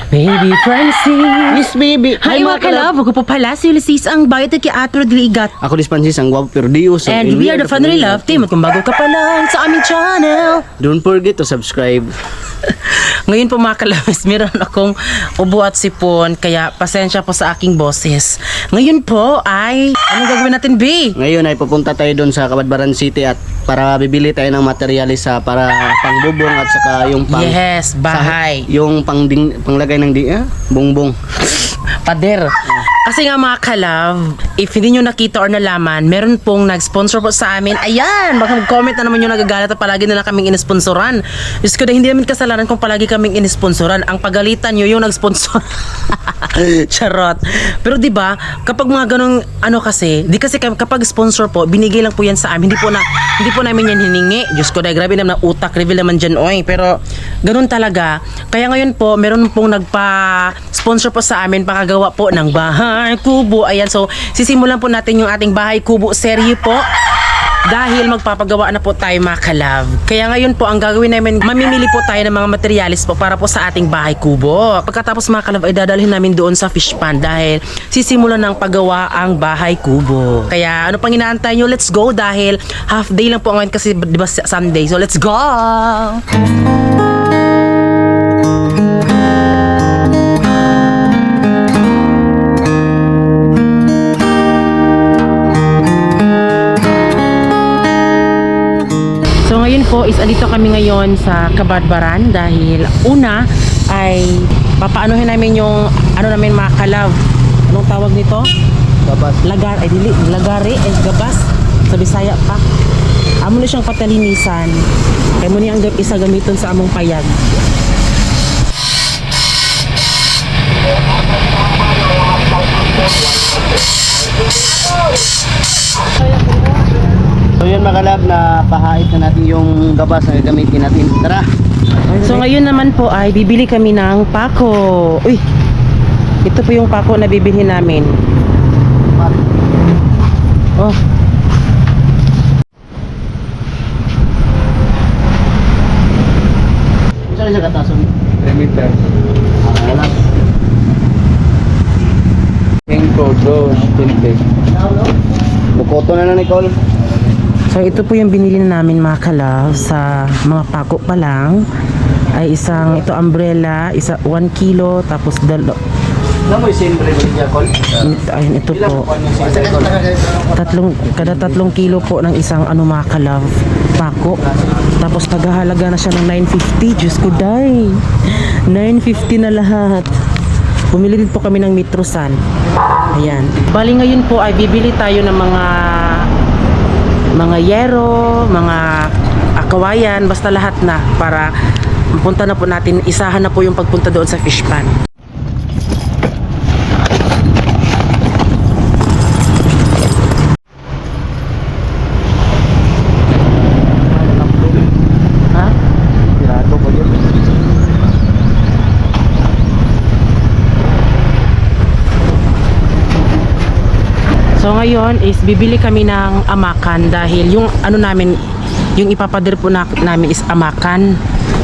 Baby Francis. Yes, baby. Hi mga kalab, ako po pala si Ulysses ang bayot at kiatro diligat. Ako Francis, ang guwapo pero Dios. And we are the Family Love Team. At kung bago ka pa lang sa aming channel, Don't forget to subscribe. ngayon po mga kalabs, meron akong ubo at sipon, kaya pasensya po sa aking boses. Ngayon po ay, anong gagawin natin, B? Ngayon ay pupunta tayo doon sa Kabadbaran City at para bibili tayo ng materialis sa para pangbubong at saka yung pang Yes, bahay. yung panglagay ng bongbong. Pader. Kasi nga mga kalab, if hindi nyo nakita or nalaman, meron pong nag-sponsor po sa amin. Ayan, mag-comment na naman yung nagagalit at palagi na lang kaming inisponsoran. Diyos ko, hindi namin kasalanan kung palagi kaming inisponsoran. Ang pagalitan nyo yung nag-sponsor. Charot. Pero di ba kapag mga ganong ano kasi, di kasi kapag sponsor po, binigay lang po yan sa amin. Hindi po namin yan hiningi. Diyos ko, dahil grabe naman ang utak, reveal naman dyan, oy. Pero ganun talaga. Kaya ngayon po, meron pong nagpa-sponsor po sa amin, pakagawa po ng bahay kubo. Ayan, so sisimulan po natin yung ating bahay kubo serye po. Dahil magpapagawa na po tayo mga kalab. Kaya ngayon po ang gagawin namin, mamimili po tayo ng mga materialis po para po sa ating bahay kubo. Pagkatapos mga kalab ay dadalhin namin doon sa fish pond dahil sisimulan ng paggawa ang bahay kubo. Kaya ano pang inaantay nyo? Let's go dahil half day lang po ngayon kasi di ba Sunday. So let's go! Po is andito kami ngayon sa Kabadbaran dahil una ay papaanohin namin yung ano namin mga kalab. Anong tawag nito? Gabas. Lagari and gabas sa Bisaya pa. Amo na siyang patalinisan. Kaya mo niyang isa gamiton sa among payag. So yun mga kalab, na pahait na natin yung gabas na gagamitin natin. Tara! So ngayon naman po ay bibili kami ng pako. Uy! Ito po yung pako na bibili namin. Oh. Saan siya katason? 3 meters. Alam. Engko, dos, tintig. Bukoto na Nicole. So ito po yung binili na namin mga kalab sa mga pako pa lang ay isang ito umbrella, 1 kilo tapos Alam mo yung siyempre niya, Col? ayun ito po kada 3 kilo po ng isang ano mga kalab pako tapos naghahalaga na siya ng 950. Diyos ko day 950 na lahat. Bumili din po kami ng Mitrosan. Ayan, bali ngayon po ay bibili tayo ng mga yero, mga kawayan, basta lahat na para punta na po natin, isahan na po yung pagpunta doon sa fish pond. Ha? Pirado ko yun. So ngayon is bibili kami ng amakan dahil yung ano namin, yung ipapader po namin is amakan.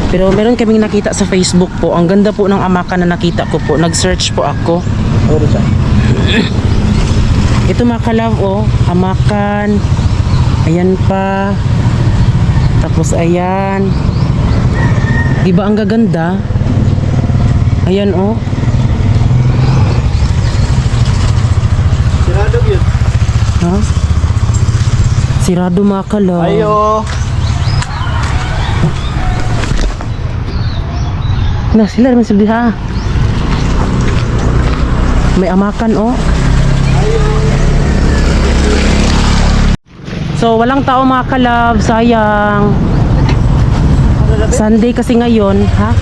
Pero meron kaming nakita sa Facebook po. Ang ganda po ng amakan na nakita ko po. Nag-search po ako. Ito mga kalab, oh, amakan. Ayan pa. Tapos ayan. Di ba ang gaganda? Ayan, oh. Pirado yun. Ha? Sirado mga kalab. Ayo! Na sila naman sabi ha. May amakan oh. So walang tao mga kalab, sayang. Sunday kasi ngayon, ha?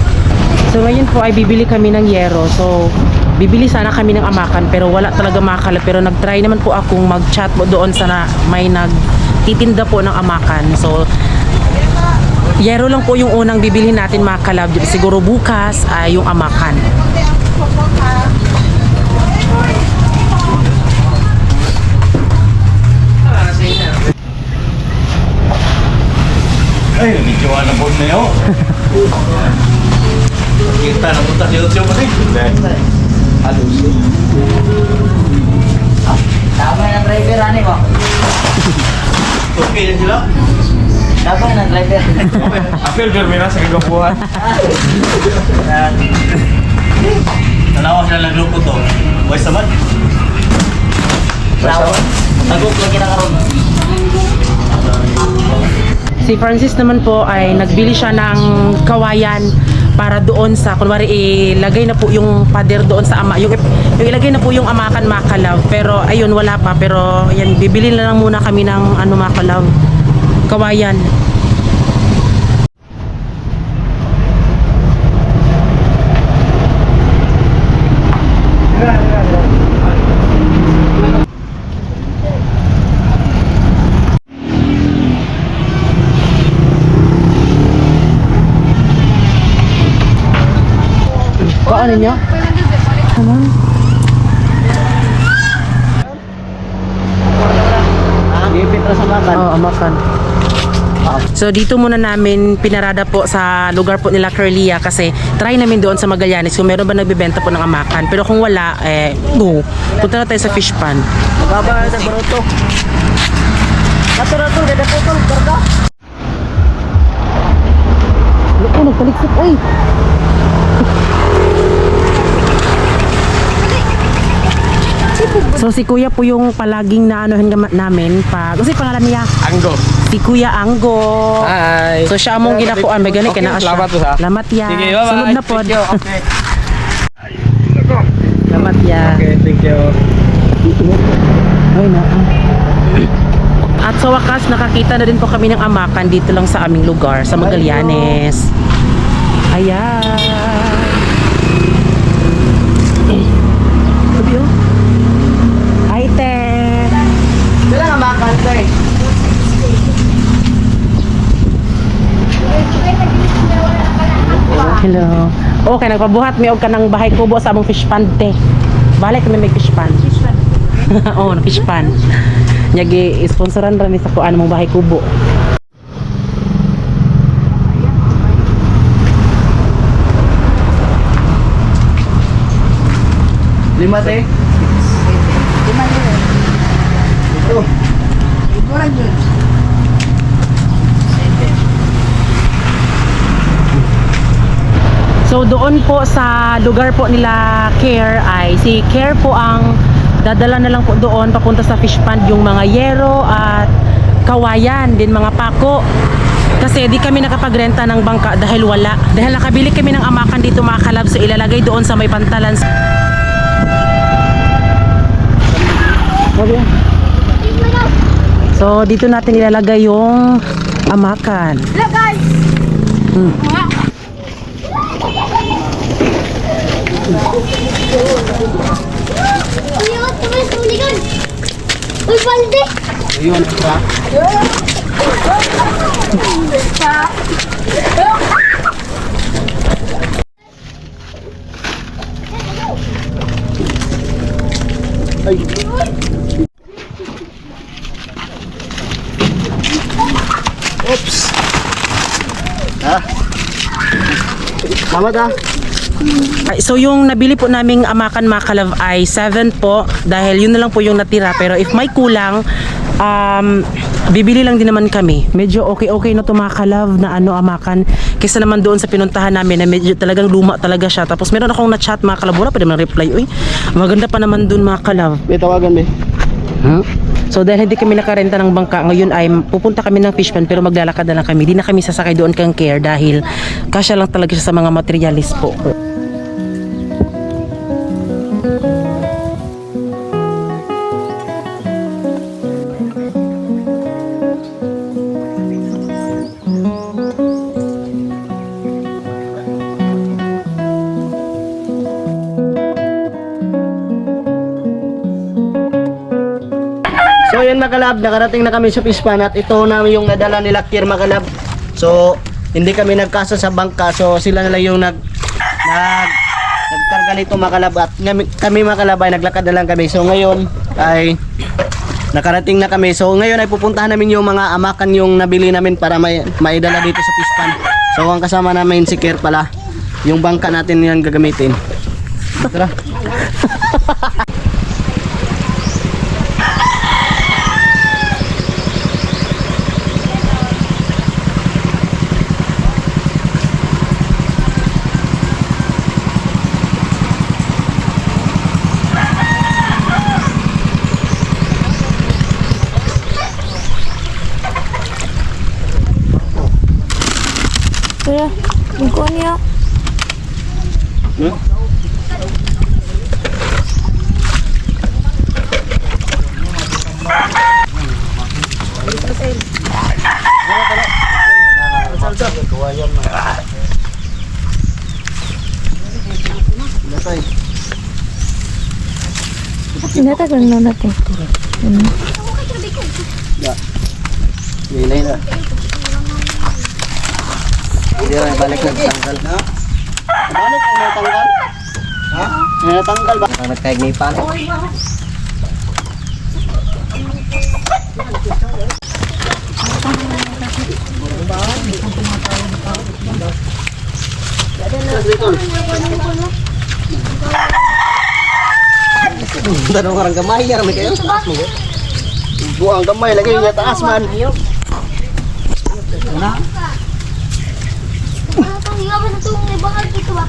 So ngayon po ay bibili kami ng yero. So bibili sana kami ng amakan pero wala talaga mga kalab. Pero nag-try naman po akong mag-chat mo doon sana may nagtitinda po ng amakan. So yero lang po yung unang bibilhin natin mga kalab. Siguro bukas ay yung amakan. Ay, medyo na po na yun. Kita na punta sa YouTube mo Halos. Tama ng driver, ano mo? Okay na sila. Tama ng driver. Apil, Jermina, sa kagapuhan. Nalawa sila ng grupo to. Boys naman. Nagok lagi na karon. Si Francis naman po ay nagbili siya ng kawayan para doon sa, kunwari ilagay na po yung pader doon sa ama, yung ilagay na po yung amakan makalaw, pero ayun wala pa, pero yan, bibili na lang muna kami ng ano makalaw, kawayan. Ano niya? Gipit ra sa makan. Oo, amakan. So dito muna namin pinarada po sa lugar po nila Curlia kasi try namin doon sa Magallanes kung meron ba nagbebenta po ng amakan. Pero kung wala, no. Punta na tayo sa fish pan. Baba na baruto. Kato gada putol barka. Loko, nagtaliksik, oy! So si Kuya po yung palaging naanohin namin pag, kasi pangalan niya? Anggo. Si Kuya Anggo. Hi. So siya among ginakuan, may gani Okay, kina siya. salamat po, ha? Salamat ya. Sige, bye-bye. Sunod na pod. Thank you. Okay. Salamat ya. Okay, thank you. Ay na. At sa wakas nakakita na din po kami ng amakan dito lang sa aming lugar sa Magallanes. Ayan. Sabi oh. Hi te. Sila nga makan to eh. Hello. Okay, nagpabuhat mi og kanang bahay kubo sa among fish pond te. Balik kami may fish pond. Fish pond. Oo, na fish pond. Nyagi sponsoran ra ni sa kuan mong bahay kubo. Lima te. Ito. So doon po sa lugar po nila Care ay si Care po ang dadala na lang po doon papunta sa fish pond yung mga yero at kawayan din mga pako. Kasi di kami nakapagrenta ng bangka dahil wala. Dahil nakabili kami ng amakan dito mga kalab, so ilalagay doon sa may pantalan. So dito natin ilalagay yung amakan. Uy, balde! Ayun, tra. Ay. Oops. Selamat ah. So yung nabili po naming amakan makalav ay 7 po dahil yun na lang po yung natira, pero if may kulang bibili lang din naman kami. Medyo okay na to makalav na ano amakan kaysa naman doon sa pinuntahan namin na medyo talagang luma talaga siya. Tapos meron akong na-chat makalav, wala pa din reply. Uy, maganda pa naman doon makalav. May tawagan be. So dahil hindi kami nakarenta ng bangka, ngayon ay pupunta kami ng fish pond pero maglalakad na lang kami. Di na kami sasakay doon kang Care dahil kasya lang talaga siya sa mga materialis po. So yun mga kalab, nakarating na kami sa fish pond at ito na yung nadala nila Kier mga kalab. So hindi kami nagkasa sa bangka, so sila na lang yung nagkarga nito mga kalab at kami mga kalab ay naglakad na lang kami. So ngayon ay nakarating na kami. So ngayon ay pupuntahan namin yung mga amakan yung nabili namin para maidala dito sa fish pond. So ang kasama namin si Kier pala. Yung bangka natin yan gagamitin. Tara. Kuya, buko niya. Sinatag lang na natin. Nilay na. Hindi rin, balik na tanggal. Balik ang natanggal? Ha? Natanggal ba? Ang nagkaignipan. Tanong orang gamay, yan may kayo. Buang gamay, lagay niya taas man. Pahinga ba na itong may bakal dito ba?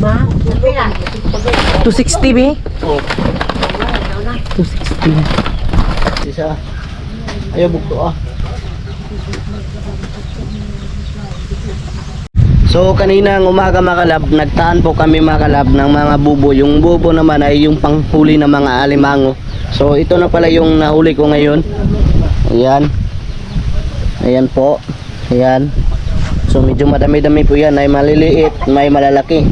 Ma? 260 be? 260. Isa. Ayaw bukto ah. So kaninang umaga mga kalab, nagtaan po kami mga kalab ng mga bubo. Yung bubo naman ay yung panghuli ng mga alimango. So ito na pala yung nahuli ko ngayon. Ayan. Ayan po. Ayan. So medyo madami-dami po yan. May maliliit, may malalaki.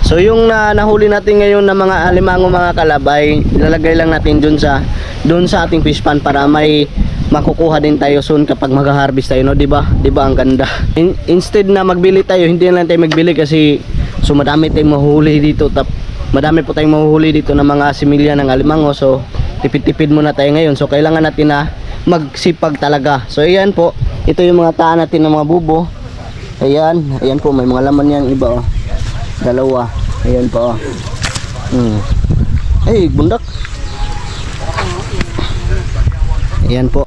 So yung nahuli natin ngayon ng mga alimango mga kalab ay ilalagay lang natin dun sa ating fish pan para may makukuha din tayo soon kapag mag-harvest tayo, no? 'Di ba? 'Di ba ang ganda? Instead na magbili tayo, hindi na lang tayo magbili kasi so madami tayong mahuhuli dito. Madami po tayong mahuhuli dito ng mga similya ng alimango. So tipid-tipid muna tayo ngayon. So kailangan natin na magsipag talaga. So ayan po. Ito yung mga taan natin ng mga bubo. Ayan, ayan po, may mga laman yan iba oh. Dalawa. Ayan po oh. Ay, bundak. Ayan po.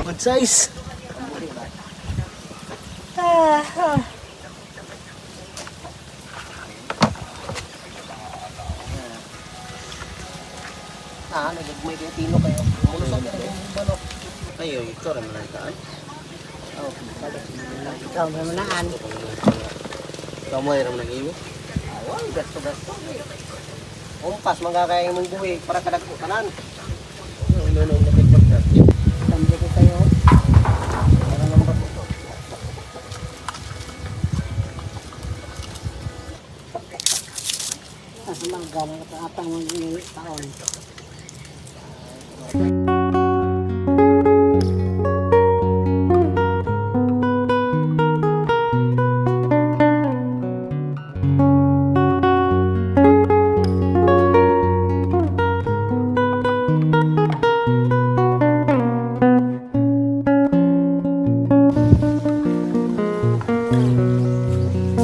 Good size. Nagagmay kayo tino kayo. Mulusok kayo yung balok. Ayo, ito rin manaitaan. Ikaw may manaan. Ikaw mo rin nag-iwi. Awan, gasto-gasto. Umpas, magkakaya mong buhi para kadagpo tanan. Inunom na kayo pagkat. Tambo ko kayo. Para nang bato. Kasamang gano'n ka atang mga taon.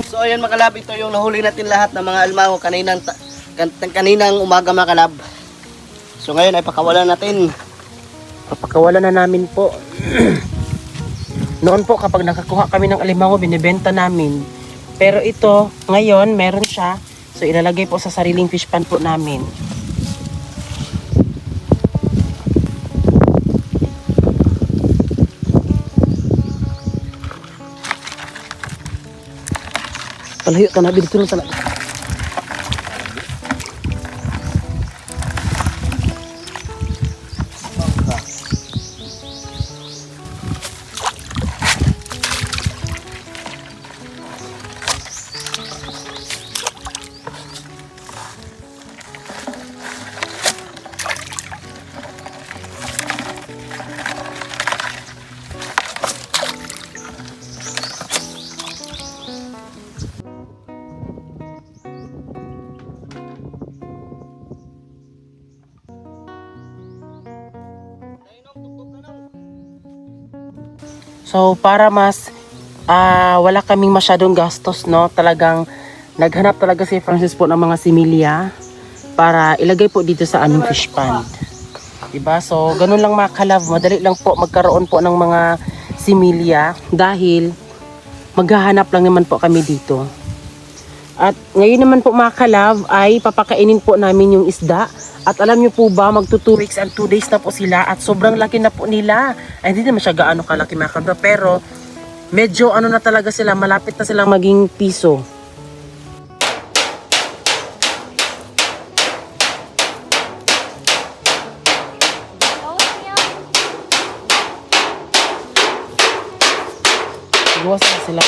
So ayan mga kalab, ito yung nahuli natin lahat ng mga alimango kaninang umaga mga kalab. So ngayon ay pakawalan natin. Papakawalan na namin po. Noon po kapag nakakuha kami ng alimango, binibenta namin. Pero ito, ngayon meron siya. So ilalagay po sa sariling fish pan po namin. Palayo ka na dito na talaga. So para mas wala kaming masyadong gastos, no, talagang naghanap talaga si Francis po ng mga similya para ilagay po dito sa aming fish pond. Diba? So ganun lang mga kalab, madali lang po magkaroon po ng mga similya dahil maghahanap lang naman po kami dito. At ngayon naman po mga kalab ay papakainin po namin yung isda. At alam nyo po ba, magto 2 weeks and 2 days na po sila at sobrang laki na po nila. Ay hindi naman siya gaano kalaki mga kalab, pero medyo ano na talaga sila, malapit na silang maging piso. Luwas na sila.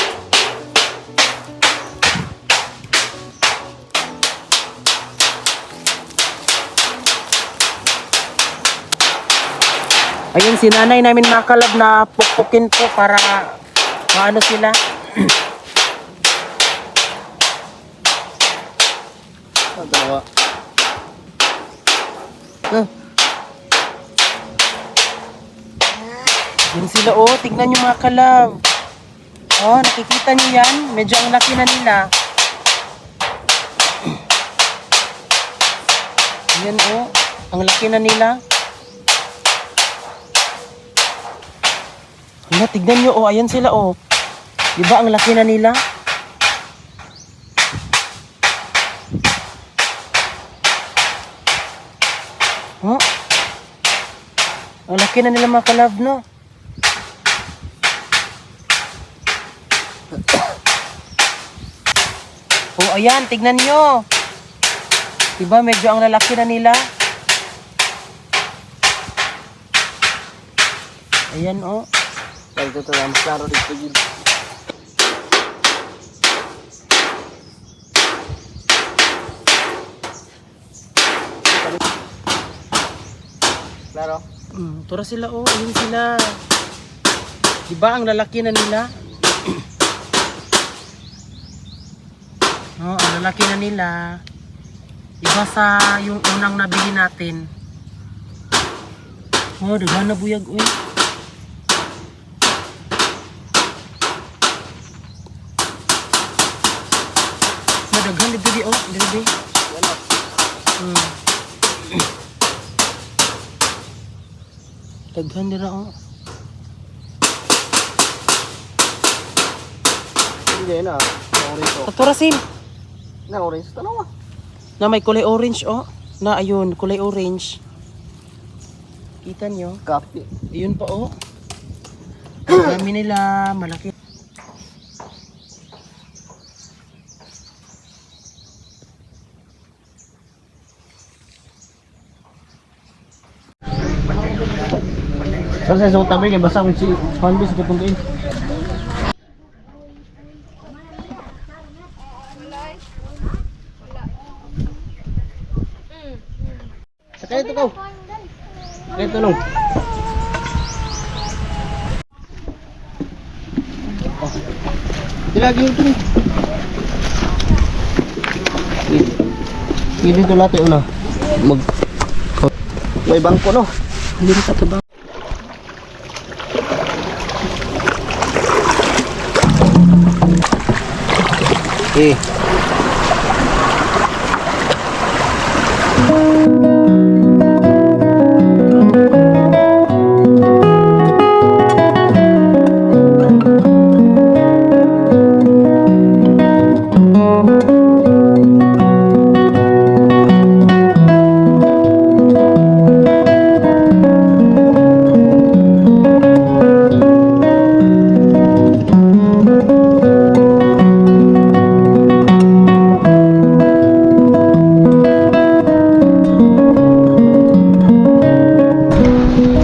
Ayun, si nanay namin mga kalab na pukpukin po para maano sila. Dalawa. Yun sila, oh, tignan nyo mga kalab. Oh, nakikita nyo yan? Medyo ang laki na nila. Yan, oh, ang laki na nila. Hala, tignan nyo, oh, ayan sila, oh. Diba ang laki na nila? Oh, ang laki na nila mga kalab, no? Oh, ayan, tignan nyo. Diba, medyo ang lalaki na nila. Ayan, oh. Kaya ito talaga, mas klaro dito yun. Klaro? Tura sila, oh. Ayun sila. Diba, ang lalaki na nila? Oh, ang lalaki na nila. Iba sa yung unang nabili natin. Oh, daghan na buyag, uy. Daghan di bili, oh, di. Daghan dira, oh. Hindi na. Orange oh. Taturasin. Na orange. Tanaw ah. Na may kulay orange, oh. Na ayun, kulay orange. Kita nyo? Kapi. Ayun pa, oh. Ang dami nila, malaki. Kasi sa tabi kay basta kung si Juan sa pupuntiin. Sakay ito ko. Sakay ito nung. Dilagi ito nih. Ini ito lahat una. May bangko no. Hindi na katubang. Eh.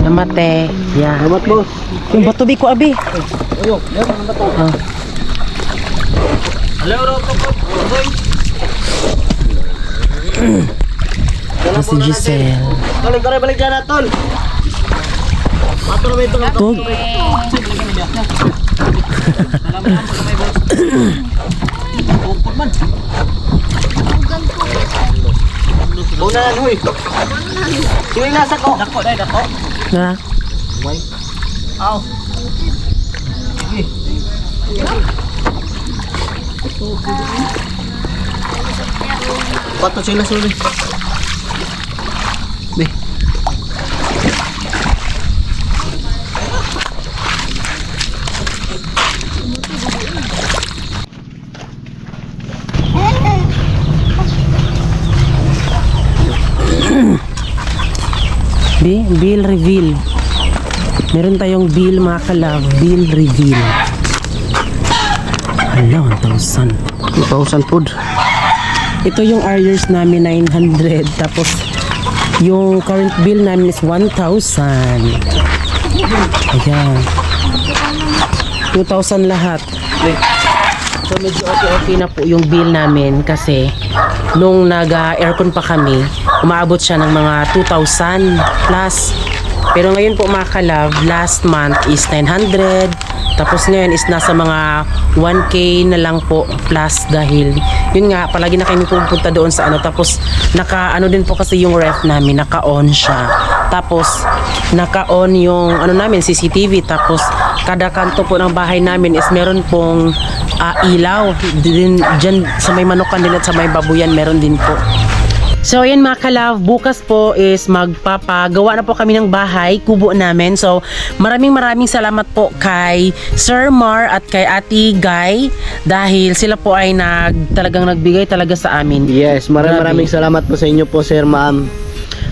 Namate. Yeah. Salamat boss. Yung bato bi ko, abi. Ayo, yan ang bato. Si Giselle. Tol, balik dyan na tol. Mato na may ito ng Tug. Una na huy. Sino yung nasa ko? Na. Pato sila sorry. Be. Bill reveal. Meron tayong bill mga kalab. Bill reveal. Hala, 1,000. 2,000 food. Ito yung arrears namin 900. Tapos yung current bill namin is 1,000. Ayan. 2,000 lahat. So medyo okay na po yung bill namin kasi nung nag-aircon pa kami, umaabot siya ng mga 2,000 plus. Pero ngayon po mga kalab, last month is 900. Tapos ngayon is nasa mga 1K na lang po plus dahil yun nga, palagi na kami pupunta doon sa ano. Tapos naka-ano din po kasi yung ref namin, naka-on siya. Tapos naka-on yung ano namin, CCTV. Tapos kada kanto po ng bahay namin is meron pong ilaw. Diyan sa may manukan din at sa may babuyan meron din po. So ayan mga kalab, bukas po is magpapagawa na po kami ng bahay, kubo namin. So maraming salamat po kay Sir Mar at kay Ate Guy dahil sila po ay talagang nagbigay talaga sa amin. Yes, maraming salamat po sa inyo po, sir, ma'am.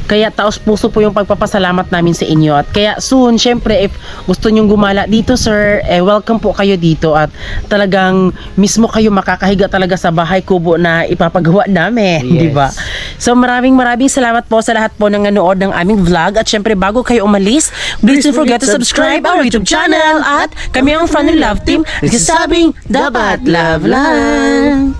Kaya taos puso po yung pagpapasalamat namin sa inyo. At kaya soon, syempre, if gusto nyong gumala dito, sir, welcome po kayo dito. At talagang mismo kayo makakahiga talaga sa bahay kubo na ipapagawa namin. Yes. Di ba? So maraming salamat po sa lahat po ng nanood ng aming vlog. At syempre, bago kayo umalis, please don't forget to subscribe our YouTube channel. At kami ang Fun and Love Team. Nagsasabing, dapat love lang.